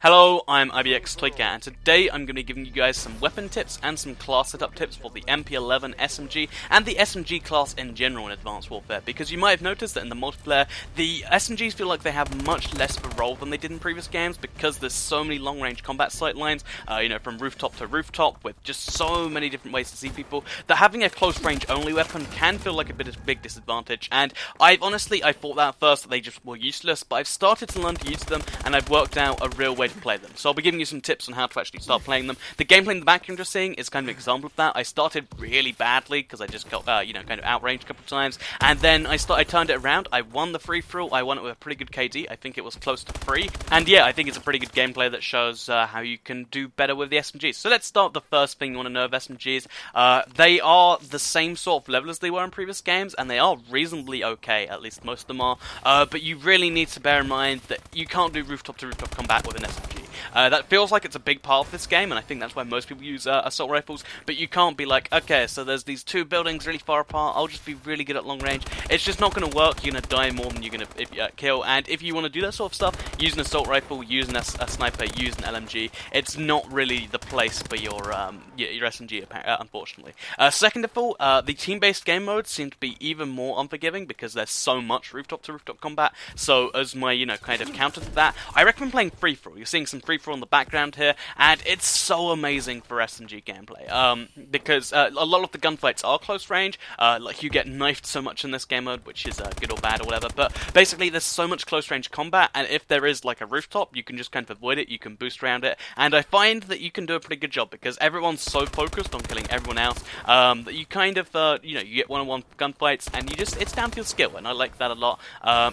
Hello, I'm IBX Toycat, and today I'm going to be giving you guys some weapon tips and some class setup tips for the MP11 SMG and the SMG class in general in Advanced Warfare, because you might have noticed that in the multiplayer, the SMGs feel like they have much less of a role than they did in previous games because there's so many long-range combat sight lines, from rooftop to rooftop with just so many different ways to see people, that having a close-range only weapon can feel like a big disadvantage, and I thought that at first that they just were useless, but I've started to learn to use them, and I've worked out a real way to play them. So I'll be giving you some tips on how to actually start playing them. The gameplay in the background you're seeing is kind of an example of that. I started really badly because I just got, kind of outranged a couple of times, and then I turned it around. I won the free-for-all. I won it with a pretty good KD. I think it was close to 3. And yeah, I think it's a pretty good gameplay that shows how you can do better with the SMGs. So let's start with the first thing you want to know of SMGs. They are the same sort of level as they were in previous games, and they are reasonably okay, at least most of them are. But you really need to bear in mind that you can't do rooftop-to-rooftop combat with an SMG. That feels like it's a big part of this game, and I think that's why most people use assault rifles, but you can't be like, okay, so there's these two buildings really far apart, I'll just be really good at long range. It's just not going to work. You're going to die more than you're going to kill, and if you want to do that sort of stuff, use an assault rifle, use a sniper, use an LMG. It's not really the place for your SMG, unfortunately. Second of all, the team-based game modes seem to be even more unforgiving because there's so much rooftop-to-rooftop combat, so as my, kind of counter to that, I recommend playing free-for-all. You're seeing some free-for-all in the background here, and it's so amazing for SMG gameplay, because a lot of the gunfights are close range, like you get knifed so much in this game mode, which is good or bad or whatever, but basically there's so much close range combat, and if there is like a rooftop, you can just kind of avoid it, you can boost around it, and I find that you can do a pretty good job, because everyone's so focused on killing everyone else, that you kind of, you get one-on-one gunfights, and it's down to your skill, and I like that a lot.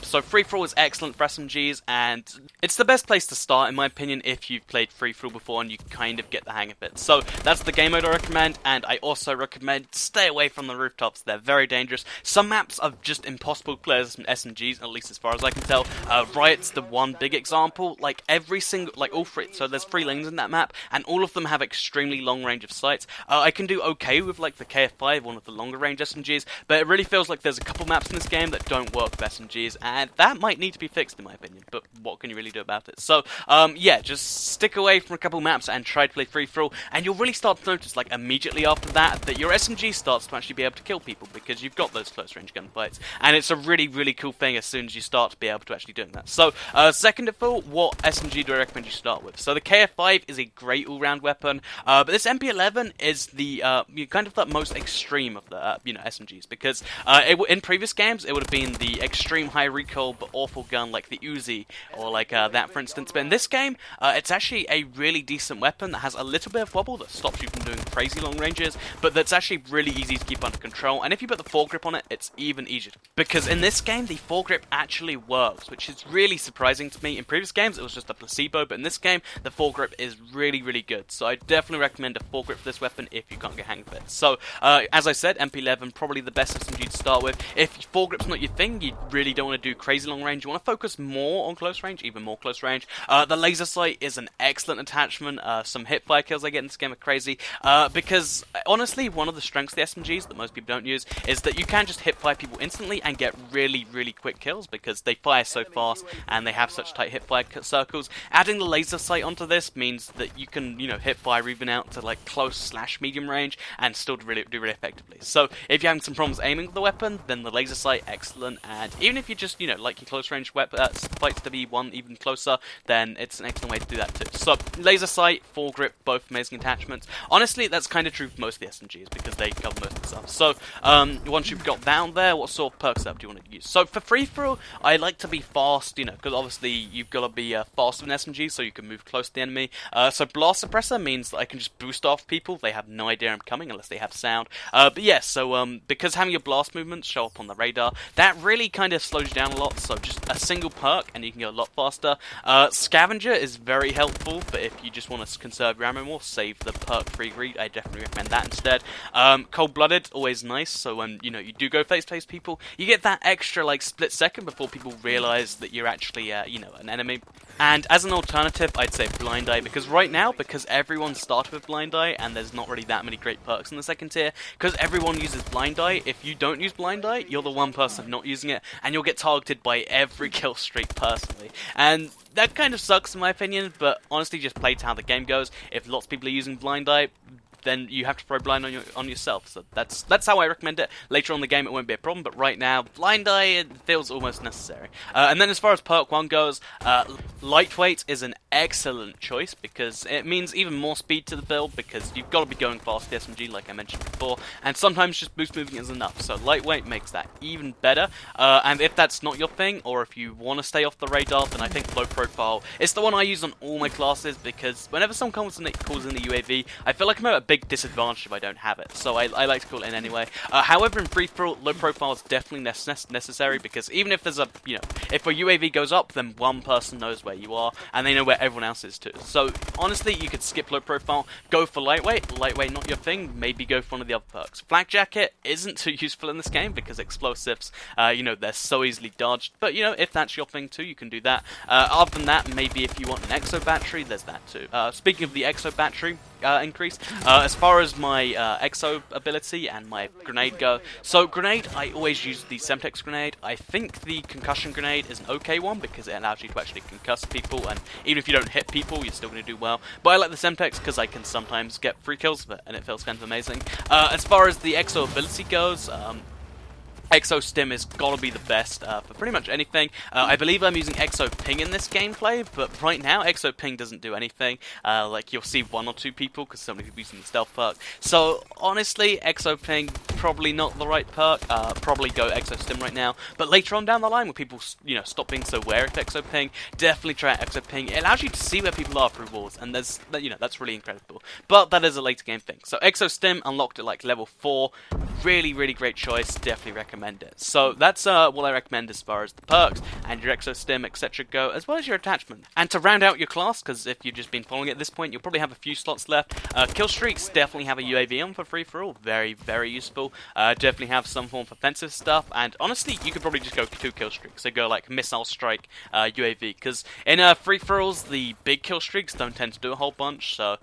So free-for-all is excellent for SMGs, and it's the best place to start, in my opinion, if you've played free-for-all before and you kind of get the hang of it. So that's the game mode I recommend, and I also recommend stay away from the rooftops. They're very dangerous. Some maps are just impossible to play as SMGs, at least as far as I can tell. Riot's the one big example. Like every single, all three, so there's 3 lanes in that map, and all of them have extremely long range of sights. I can do okay with like the KF5, one of the longer range SMGs, but it really feels like there's a couple maps in this game that don't work with SMGs, and that might need to be fixed in my opinion, but what can you really do about it? So, yeah, just stick away from a couple maps and try to play free-for-all, and you'll really start to notice, like, immediately after that your SMG starts to actually be able to kill people, because you've got those close-range gunfights, and it's a really, really cool thing as soon as you start to be able to actually doing that. So, second of all, what SMG do I recommend you start with? So the KF5 is a great all-round weapon, but this MP11 is the, kind of the most extreme of the, SMGs, because in previous games, it would have been the extreme high recoil but awful gun like the Uzi, or like that for instance, but in this game, it's actually a really decent weapon that has a little bit of wobble that stops you from doing crazy long ranges, but that's actually really easy to keep under control, and if you put the foregrip on it, it's even easier. Because in this game, the foregrip actually works, which is really surprising to me. In previous games, it was just a placebo, but in this game, the foregrip is really, really good, so I definitely recommend a foregrip for this weapon if you can't get hang of it. So, as I said, MP11, probably the best SMG to start with. If foregrip's not your thing, you really don't want to do crazy long range, you want to focus more on close range, even more close range. The laser sight is an excellent attachment. Some hipfire kills I get in this game are crazy, because honestly, one of the strengths of the SMGs that most people don't use is that you can just hipfire people instantly and get really, really quick kills because they fire so fast and they have such tight hipfire circles. Adding the laser sight onto this means that you can, hipfire even out to like close/medium range and still do really effectively. So if you're having some problems aiming with the weapon, then the laser sight, excellent, and even if you just, like your close range fights to be one even closer, then it's an excellent way to do that too. So, laser sight, foregrip, both amazing attachments. Honestly, that's kind of true for most of the SMGs because they cover most of the stuff. So, once you've got that on there, what sort of perks up do you want to use? So, for free-for-all, I like to be fast, because obviously you've got to be fast with an SMG so you can move close to the enemy. So, blast suppressor means that I can just boost off people. They have no idea I'm coming unless they have sound. But yeah, so because having your blast movements show up on the radar, that really kind of slows you down a lot. So, just a single perk and you can go a lot faster. Scavenger is very helpful, but if you just want to conserve your ammo more, save the perk free greed, I definitely recommend that instead. Cold-blooded, always nice, so when, you do go face-to-face people, you get that extra, split second before people realise that you're actually, an enemy. And as an alternative, I'd say Blind Eye, because right now, because everyone started with Blind Eye, and there's not really that many great perks in the second tier, because everyone uses Blind Eye, if you don't use Blind Eye, you're the one person not using it, and you'll get targeted by every kill streak personally. And that kind of sucks in my opinion, but honestly, just play to how the game goes. If lots of people are using Blind Eye, then you have to throw Blind on yourself. So that's how I recommend it. Later on in the game, it won't be a problem, but right now, Blind Eye, it feels almost necessary. And then as far as perk 1 goes, Lightweight is an excellent choice, because it means even more speed to the build, because you've got to be going fast with the SMG, like I mentioned before, and sometimes just boost moving is enough, so Lightweight makes that even better. And if that's not your thing, or if you want to stay off the radar, then I think Low Profile is the one I use on all my classes, because whenever someone calls in the UAV, I feel like I'm at a big disadvantage if I don't have it, so I like to call it in anyway. However, in free-for-all, Low Profile is definitely necessary, because even if there's if a UAV goes up, then one person knows where you are, and they know where everyone else is too. So honestly, you could skip Low Profile, go for Lightweight. Lightweight not your thing, maybe go for one of the other perks. Flak Jacket isn't too useful in this game, because explosives, they're so easily dodged, but if that's your thing too, you can do that. Other than that, maybe if you want an Exo Battery, there's that too. Speaking of the Exo Battery increase, as far as my Exo ability and my grenade go, so grenade, I always use the Semtex grenade. I think the concussion grenade is an okay one, because it allows you to actually concuss people, and even if you don't hit people, you're still going to do well. But I like the Semtex because I can sometimes get free kills with it, and it feels kind of amazing. As far as the Exo ability goes, Exo Stim has got to be the best for pretty much anything. I believe I'm using Exo Ping in this gameplay, but right now Exo Ping doesn't do anything. Like you'll see 1 or 2 people, because so many people using the stealth perk. So honestly, Exo Ping probably not the right perk. Probably go Exo Stim right now. But later on down the line, when people stop being so wary of Exo Ping, definitely try out Exo Ping. It allows you to see where people are through walls, and that's really incredible. But that is a later game thing. So Exo Stim unlocked at like level 4. Really, really great choice. Definitely recommend it. So that's what I recommend as far as the perks and your Exo Stim, etc. go, as well as your attachment. And to round out your class, because if you've just been following at this point, you'll probably have a few slots left. Kill streaks definitely have a UAV on for free for all. Very, very useful. Definitely have some form of offensive stuff, and honestly, you could probably just go 2 kill streaks. So go like missile strike, UAV, because in free for alls, the big kill streaks don't tend to do a whole bunch. So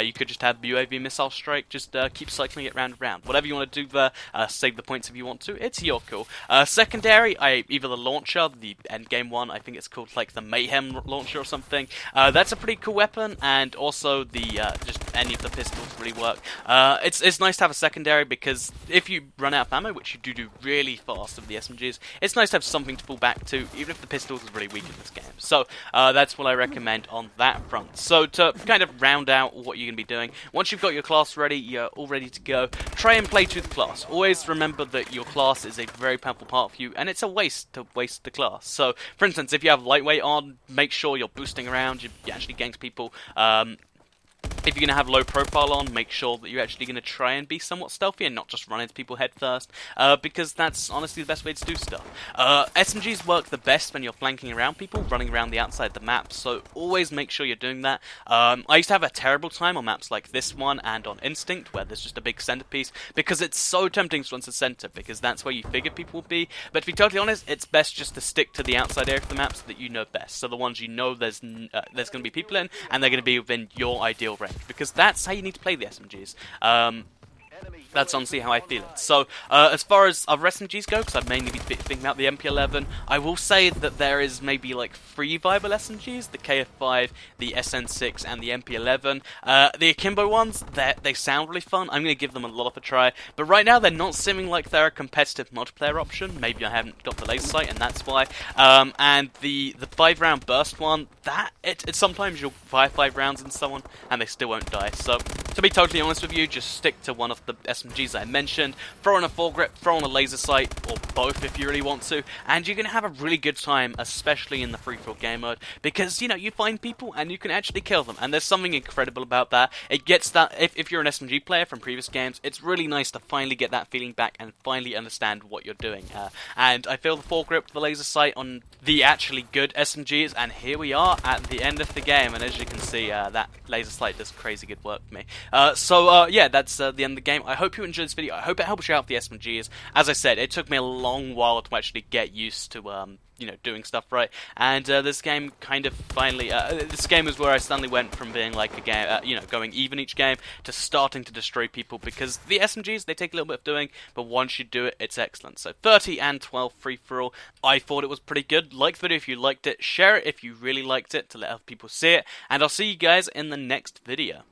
you could just have UAV missile strike. Just keep cycling it round and round. Whatever you want to do there, save the points if you want to. It's your call. Secondary, either the launcher, the endgame one, I think it's called like the Mayhem launcher or something. That's a pretty cool weapon, and also the just any of the pistols really work. It's nice to have a secondary, because if you run out of ammo, which you do really fast with the SMGs, it's nice to have something to fall back to, even if the pistols is really weak in this game. So that's what I recommend on that front. So to kind of round out what you're going to be doing, once you've got your class ready, you're all ready to go, try and play to the class. Always remember that your class is a very powerful part of you, and it's a waste to waste the class. So, for instance, if you have Lightweight on, make sure you're boosting around, you actually gank people. If you're going to have Low Profile on, make sure that you're actually going to try and be somewhat stealthy and not just run into people head first, because that's honestly the best way to do stuff. SMGs work the best when you're flanking around people, running around the outside of the map, so always make sure you're doing that. I used to have a terrible time on maps like this one and on Instinct, where there's just a big centerpiece, because it's so tempting to run to the center, because that's where you figure people will be. But to be totally honest, it's best just to stick to the outside area of the maps that you know best. So the ones you know there's going to be people in, and they're going to be within your ideal range, because that's how you need to play the SMGs. That's honestly how I feel it. So, as far as other SMGs go, because I've mainly been thinking about the MP11, I will say that there is maybe like 3 viable SMGs, the KF5, the SN6, and the MP11. The Akimbo ones, they sound really fun. I'm going to give them a lot of a try, but right now they're not seeming like they're a competitive multiplayer option. Maybe I haven't got the laser sight, and that's why. And the 5-round burst one, it's sometimes you'll fire 5 rounds in someone, and they still won't die. So, to be totally honest with you, just stick to one of the SMGs I mentioned, throw in a foregrip, throw in a laser sight, or both if you really want to, and you're going to have a really good time, especially in the free-for-all game mode, because, you find people and you can actually kill them, and there's something incredible about that. It gets that, if you're an SMG player from previous games, it's really nice to finally get that feeling back and finally understand what you're doing. And I feel the foregrip, the laser sight on the actually good SMGs, and here we are at the end of the game, and as you can see, that laser sight does crazy good work for me. Yeah, that's the end of the game. I hope you enjoyed this video. I hope it helps you out with the SMGs. As I said, it took me a long while to actually get used to doing stuff right. And this game kind of finally, this game is where I suddenly went from being like a game, going even each game to starting to destroy people, because the SMGs, they take a little bit of doing, but once you do it, it's excellent. So 30 and 12 free-for-all, I thought it was pretty good. Like the video if you liked it, share it if you really liked it to let other people see it, and I'll see you guys in the next video.